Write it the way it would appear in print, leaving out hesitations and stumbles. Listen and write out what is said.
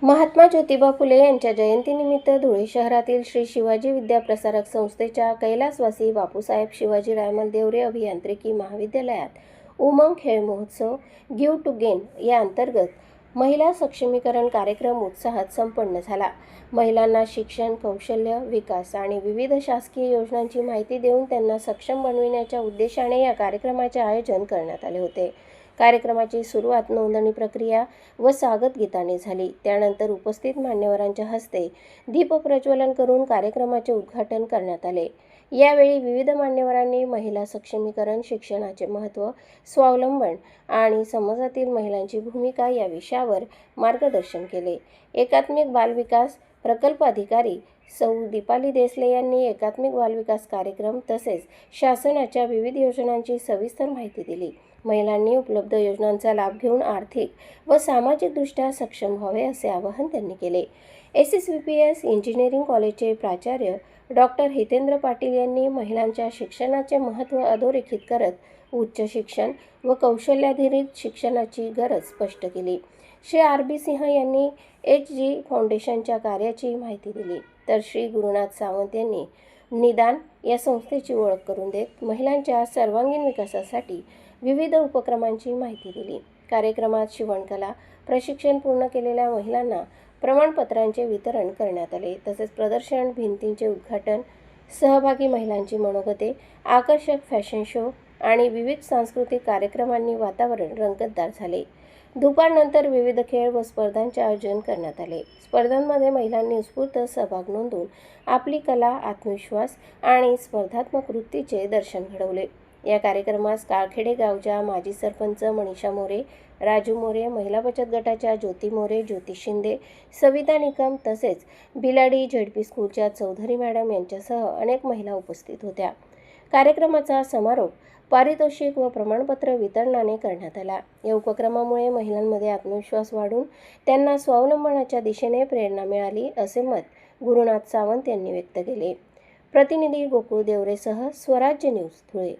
महात्मा ज्योतिबा फुले यांच्या जयंतीनिमित्त धुळे शहरातील श्री शिवाजी विद्याप्रसारक संस्थेच्या कैलासवासी बापूसाहेब शिवाजी रायमल देवरे अभियांत्रिकी महाविद्यालयात उमंग खेळ महोत्सव गिव्ह टू गेन या अंतर्गत महिला सक्षमीकरण कार्यक्रम उत्साहात संपन्न झाला। महिलांना शिक्षण, कौशल्य विकास आणि विविध शासकीय योजनांची माहिती देऊन त्यांना सक्षम बनविण्याच्या उद्देशाने या कार्यक्रमाचे आयोजन करण्यात आले होते। कार्यक्रमाची सुरुवात नोंदणी प्रक्रिया व स्वागत गीताने झाली। त्यानंतर उपस्थित मान्यवरांच्या हस्ते दीप प्रज्वलन करून कार्यक्रमाचे उद्घाटन करण्यात आले। यावेळी विविध मान्यवरांनी महिला सक्षमीकरण, शिक्षणाचे महत्त्व, स्वावलंबन आणि समाजातील महिलांची भूमिका या विषयावर मार्गदर्शन केले। एकात्मिक बालविकास प्रकल्प अधिकारी सौ दीपाली देसले यांनी एकात्मिक बालविकास कार्यक्रम तसेच शासनाच्या विविध योजनांची सविस्तर माहिती दिली। महिलांनी उपलब्ध योजनांचा लाभ घेऊन आर्थिक व सामाजिकदृष्ट्या सक्षम व्हावे असे आवाहन त्यांनी केले। SSVPS इंजिनिअरिंग कॉलेजचे प्राचार्य डॉक्टर हितेंद्र पाटील यांनी महिलांच्या शिक्षणाचे महत्त्व अधोरेखित करत उच्च शिक्षण व कौशल्याधारित शिक्षणाची गरज स्पष्ट केली। श्री RB सिंह यांनी HG फाउंडेशनच्या कार्याची माहिती दिली, तर श्री गुरुनाथ सावंत यांनी निदान या संस्थेची ओळख करून देत महिलांच्या सर्वांगीण विकासासाठी विविध उपक्रमांची माहिती दिली। कार्यक्रमात शिवणकला प्रशिक्षण पूर्ण केलेल्या महिलांना प्रमाणपत्रांचे वितरण करण्यात आले। तसेच प्रदर्शन, भिंतींचे उद्घाटन, सहभागी महिलांची मनोगते, आकर्षक फॅशन शो आणि विविध सांस्कृतिक कार्यक्रमांनी वातावरण रंगतदार झाले। दुपारनंतर विविध खेळ व स्पर्धांचे आयोजन करण्यात आले। स्पर्धांमध्ये महिलांनी उत्स्फूर्त सहभाग नोंदवून आपली कला, आत्मविश्वास आणि स्पर्धात्मक वृत्तीचे दर्शन घडवले। या कार्यक्रमास काळखेडे गावच्या माजी सरपंच मनीषा मोरे, राजू मोरे, महिला बचत गटाच्या ज्योती मोरे, ज्योती शिंदे, सविता निकम तसेच बिलाडी ZP स्कूलच्या चौधरी मॅडम यांच्यासह अनेक महिला उपस्थित होत्या। कार्यक्रमाचा समारोप पारितोषिक व प्रमाणपत्र वितरणाने करण्यात आला। या उपक्रमामुळे महिलांमध्ये आत्मविश्वास वाढून त्यांना स्वावलंबनाच्या दिशेने प्रेरणा मिळाली असे मत गुरुनाथ सावंत यांनी व्यक्त केले। प्रतिनिधी गोकुळ देवरेसह स्वराज्य न्यूज धुळे।